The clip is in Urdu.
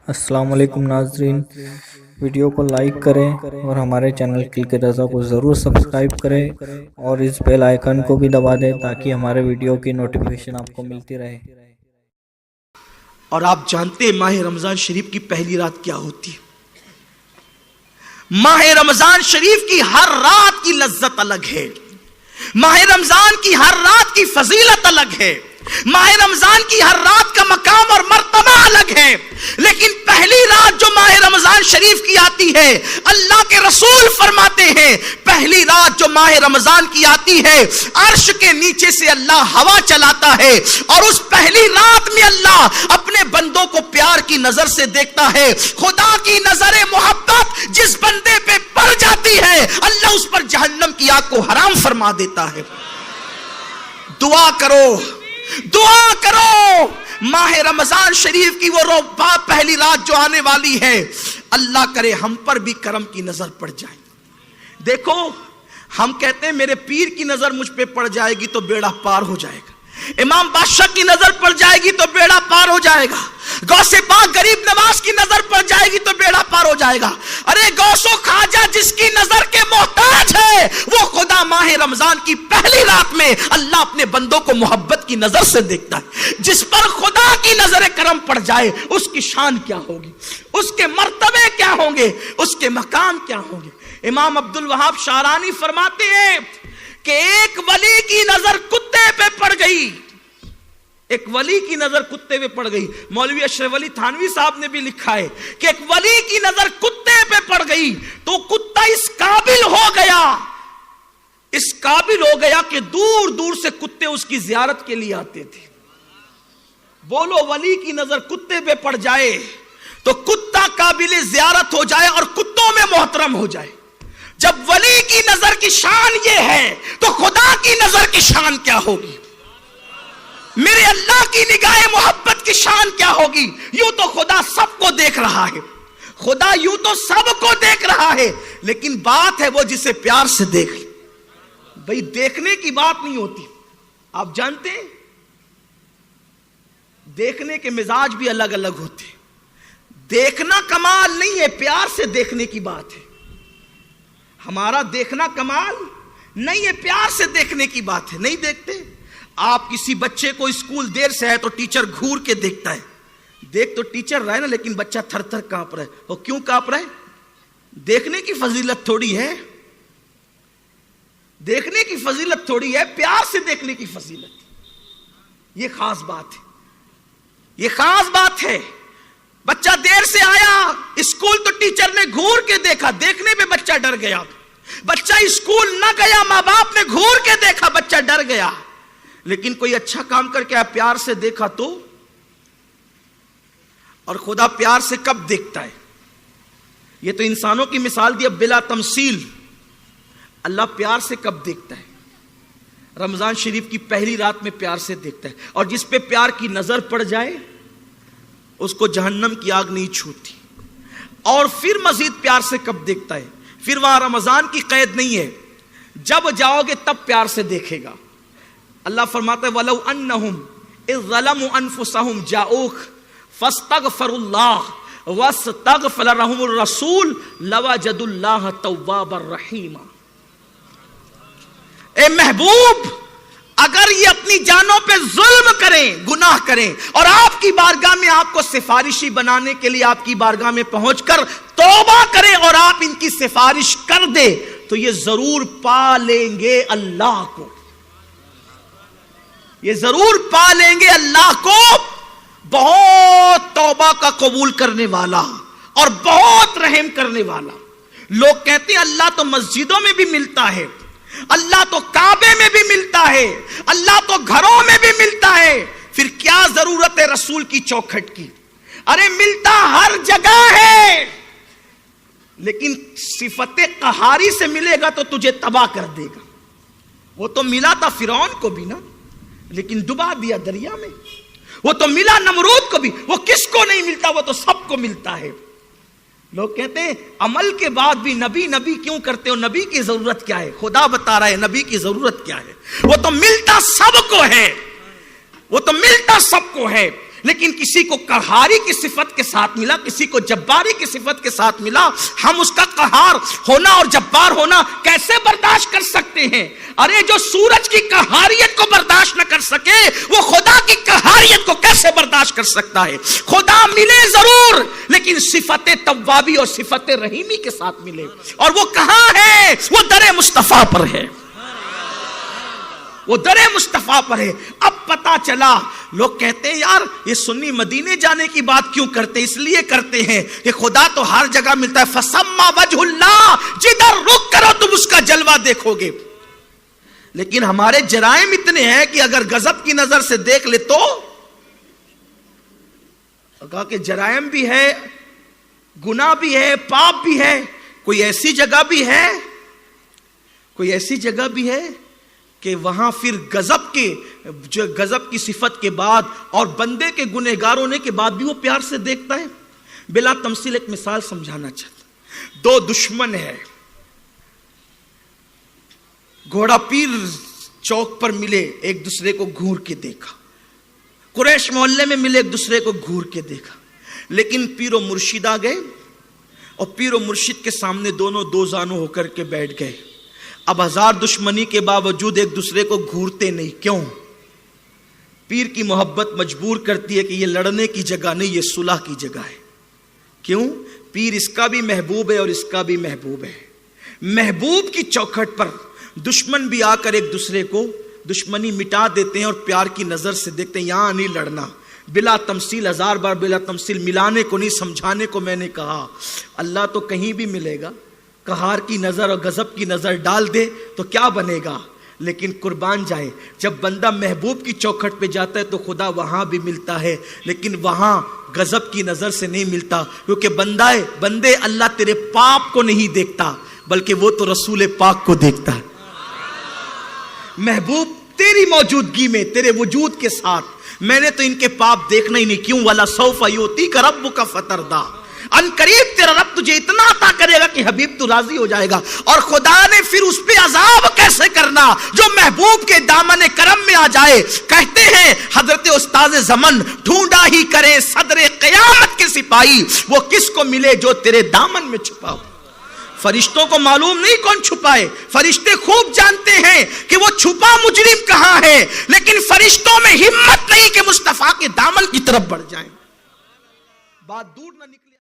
السلام علیکم ناظرین، ویڈیو کو لائک کریں اور ہمارے چینل کلک رضا کو ضرور سبسکرائب کریں اور اس بیل آئیکن کو بھی دبا دیں تاکہ ہمارے ویڈیو کی نوٹیفیکیشن آپ کو ملتی رہے۔ اور آپ جانتے ہیں ماہ رمضان شریف کی پہلی رات کیا ہوتی ہے؟ ماہ رمضان شریف کی ہر رات کی لذت الگ ہے، ماہ رمضان کی ہر رات کی فضیلت الگ ہے، ماہ رمضان کی ہر رات کا مقام اور مرتبہ الگ ہے، لیکن پہلی رات جو ماہ رمضان شریف کی آتی ہے، اللہ کے رسول فرماتے ہیں پہلی رات جو ماہ رمضان کی آتی ہے عرش کے نیچے سے اللہ ہوا چلاتا ہے اور اس پہلی رات میں اللہ اپنے بندوں کو پیار کی نظر سے دیکھتا ہے۔ خدا کی نظر محبت جس بندے پہ پڑ جاتی ہے اللہ اس پر جہنم کی آگ کو حرام فرما دیتا ہے۔ دعا کرو، دعا کرو، ماہ رمضان شریف کی وہ پہلی رات جو آنے والی ہے اللہ کرے ہم پر بھی کرم کی نظر پڑ جائے۔ دیکھو ہم کہتے ہیں میرے پیر کی نظر مجھ پہ پڑ جائے گی تو بیڑا پار ہو جائے گا، امام بادشاہ کی نظر پڑ جائے گی تو بیڑا پار ہو جائے گا، غوث پاک غریب نواز کی نظر پڑ جائے گی تو بیڑا پار ہو جائے گا۔ ارے غوث و خواجہ جس کی نظر کے محتاج ہے وہ خدا ماہ رمضان کی پہلی رات میں اللہ اپنے بندوں کو محبت کی نظر سے دیکھتا ہے۔ جس پر خدا کی نظر کرم پڑ جائے اس کی شان کیا ہوگی، اس کے مرتبے کیا ہوں گے، اس کے مقام کیا ہوں گے۔ امام عبد الوہاب شارانی فرماتے ہیں کہ ایک ولی کی نظر کتے پہ پڑ گئی، ایک ولی کی نظر کتے پہ پڑ گئی۔ مولوی اشرف علی تھانوی صاحب نے بھی لکھا ہے کہ ایک ولی کی نظر کتے پہ پڑ گئی تو کتا اس قابل ہو گیا، اس قابل ہو گیا کہ دور دور سے کتے اس کی زیارت کے لیے آتے تھے۔ بولو ولی کی نظر کتے پہ پڑ جائے تو کتا قابل زیارت ہو جائے اور کتوں میں محترم ہو جائے۔ جب ولی کی نظر کی شان یہ ہے تو خدا کی نظر کی شان کیا ہوگی، میرے اللہ کی نگاہ محبت کی شان کیا ہوگی۔ یوں تو خدا سب کو دیکھ رہا ہے، خدا یوں تو سب کو دیکھ رہا ہے، لیکن بات ہے وہ جسے پیار سے دیکھ لے۔ بھئی دیکھنے کی بات نہیں ہوتی، آپ جانتے ہیں دیکھنے کے مزاج بھی الگ الگ ہوتے ہیں۔ دیکھنا کمال نہیں ہے، پیار سے دیکھنے کی بات ہے۔ ہمارا دیکھنا کمال نہیں ہے، پیار سے دیکھنے کی بات ہے۔ نہیں دیکھتے آپ کسی بچے کو اسکول دیر سے ہے تو ٹیچر گھور کے دیکھتا ہے، دیکھ تو ٹیچر رہا ہے نا لیکن بچہ تھر تھر کانپ رہا ہے۔ وہ کیوں کانپ رہا ہے؟ دیکھنے کی فضیلت تھوڑی ہے، دیکھنے کی فضیلت تھوڑی ہے، پیار سے دیکھنے کی فضیلت۔ یہ خاص بات ہے، یہ خاص بات ہے۔ بچہ دیر سے آیا اسکول تو ٹیچر نے گھور کے دیکھا، دیکھنے پہ بچہ ڈر گیا۔ بچہ اسکول نہ گیا، ماں باپ نے گھور کے دیکھا، بچہ ڈر گیا۔ لیکن کوئی اچھا کام کر کے پیار سے دیکھا تو، اور خدا پیار سے کب دیکھتا ہے؟ یہ تو انسانوں کی مثال دی اب بلا تمثیل، اللہ پیار سے کب دیکھتا ہے؟ رمضان شریف کی پہلی رات میں پیار سے دیکھتا ہے، اور جس پہ پیار کی نظر پڑ جائے اس کو جہنم کی آگ نہیں چھوتی۔ اور پھر مزید پیار سے کب دیکھتا ہے؟ پھر وہاں رمضان کی قید نہیں ہے، جب جاؤ گے تب پیار سے دیکھے گا۔ اللہ فرماتا ہے وَلَوْ أَنَّهُمْ إِذْ ظَلَمُوا أَنفُسَهُمْ جَاءُوكَ فَاسْتَغْفَرُوا اللَّهَ وَاسْتَغْفَرَ لَهُمُ الرَّسُولُ لَوَجَدُوا اللَّهَ تَوَّابًا رَحِيمًا۔ اے محبوب اگر یہ اپنی جانوں پہ ظلم کریں، گناہ کریں، اور آپ کی بارگاہ میں آپ کو سفارشی بنانے کے لیے آپ کی بارگاہ میں پہنچ کر توبہ کریں اور آپ ان کی سفارش کر دے تو یہ ضرور پا لیں گے اللہ کو، یہ ضرور پا لیں گے اللہ کو، بہت توبہ کا قبول کرنے والا اور بہت رحم کرنے والا۔ لوگ کہتے ہیں اللہ تو مسجدوں میں بھی ملتا ہے، اللہ تو کعبے میں بھی ملتا ہے، اللہ تو گھروں میں بھی ملتا ہے، پھر کیا ضرورت ہے رسول کی چوکھٹ کی؟ ارے ملتا ہر جگہ ہے، لیکن صفت قہاری سے ملے گا تو تجھے تباہ کر دے گا۔ وہ تو ملا تھا فرعون کو بھی نا، لیکن ڈبا دیا دریا میں۔ وہ تو ملا نمرود کو بھی، وہ کس کو نہیں ملتا، وہ تو سب کو ملتا ہے۔ لوگ کہتے ہیں عمل کے بعد بھی نبی نبی کیوں کرتے ہو؟ نبی کی ضرورت کیا ہے؟ خدا بتا رہا ہے نبی کی ضرورت کیا ہے۔ وہ تو ملتا سب کو ہے، وہ تو ملتا سب کو ہے۔ لیکن کسی کو قہاری کی صفت کے ساتھ ملا, کسی کو جباری کی صفت کے ساتھ ملا. ہم اس کا قہار ہونا اور جبار ہونا کیسے برداشت کر سکتے ہیں؟ ارے جو سورج کی قہاریت کو برداشت نہ کر سکے وہ خدا کی قہاریت کو کیسے برداشت کر سکتا ہے؟ خدا ملے ضرور لیکن صفت توابی اور صفت رحیمی کے ساتھ ملے. اور وہ کہاں ہے؟ وہ در مصطفیٰ پر ہے, وہ در مصطفیٰ پر ہے. اب پتا چلا, لوگ کہتے ہیں یار یہ سنی مدینے جانے کی بات کیوں کرتے؟ اس لیے کرتے ہیں کہ خدا تو ہر جگہ ملتا ہے. فسما وجہ اللہ, جدھر رخ کرو تم اس کا جلوہ دیکھو گے. لیکن ہمارے جرائم اتنے ہیں کہ اگر غضب کی نظر سے دیکھ لے تو کہا کہ جرائم بھی ہے, گناہ بھی ہے, پاپ بھی ہے. کوئی ایسی جگہ بھی ہے, کوئی ایسی جگہ بھی ہے کہ وہاں پھر غضب کی صفت کے بعد اور بندے کے گنہگار ہونے کے بعد بھی وہ پیار سے دیکھتا ہے. بلا تمثیل ایک مثال سمجھانا چاہتا ہوں. دو دشمن ہیں, گھوڑا پیر چوک پر ملے, ایک دوسرے کو گھور کے دیکھا. قریش محلے میں ملے, ایک دوسرے کو گھور کے دیکھا. لیکن پیر و مرشد آ گئے اور پیر و مرشد کے سامنے دونوں دو زانو ہو کر کے بیٹھ گئے. اب ہزار دشمنی کے باوجود ایک دوسرے کو گھورتے نہیں. کیوں؟ پیر کی محبت مجبور کرتی ہے کہ یہ لڑنے کی جگہ نہیں, یہ صلح کی جگہ ہے. کیوں؟ پیر اس کا بھی محبوب ہے اور اس کا بھی محبوب ہے. محبوب کی چوکھٹ پر دشمن بھی آ کر ایک دوسرے کو دشمنی مٹا دیتے ہیں اور پیار کی نظر سے دیکھتے ہیں. یہاں نہیں لڑنا. بلا تمثیل, ہزار بار بلا تمثیل, ملانے کو نہیں سمجھانے کو میں نے کہا. اللہ تو کہیں بھی ملے گا, قہار کی نظر اور غضب کی نظر ڈال دے تو کیا بنے گا؟ لیکن قربان جائے, جب بندہ محبوب کی چوکھٹ پہ جاتا ہے تو خدا وہاں بھی ملتا ہے, لیکن وہاں غضب کی نظر سے نہیں ملتا. کیونکہ بندے اللہ تیرے پاپ کو نہیں دیکھتا بلکہ وہ تو رسول پاک کو دیکھتا ہے. محبوب تیری موجودگی میں, تیرے وجود کے ساتھ, میں نے تو ان کے پاپ دیکھنا ہی نہیں. کیوں؟ وَلَا سَوْفَ يُؤْتِيكَ رَبُّكَ فَتَرْضَىٰ, ان قریب تیرا رب تجھے اتنا عطا کرے گا کہ حبیب تو راضی ہو جائے گا. اور خدا نے پھر اس پہ عذاب کیسے کرنا جو محبوب کے دامن کرم میں آ جائے. کہتے ہیں حضرت استاد زمن, ڈھونڈا ہی کرے صدر قیامت کے سپاہی, وہ کس کو ملے جو تیرے دامن میں چھپا ہو. فرشتوں کو معلوم نہیں کون چھپائے, فرشتے خوب جانتے ہیں کہ وہ چھپا مجرم کہاں ہے, لیکن فرشتوں میں ہمت نہیں کہ مصطفیٰ کے دامن کی طرف بڑھ جائیں. بات دور نہ نکلے.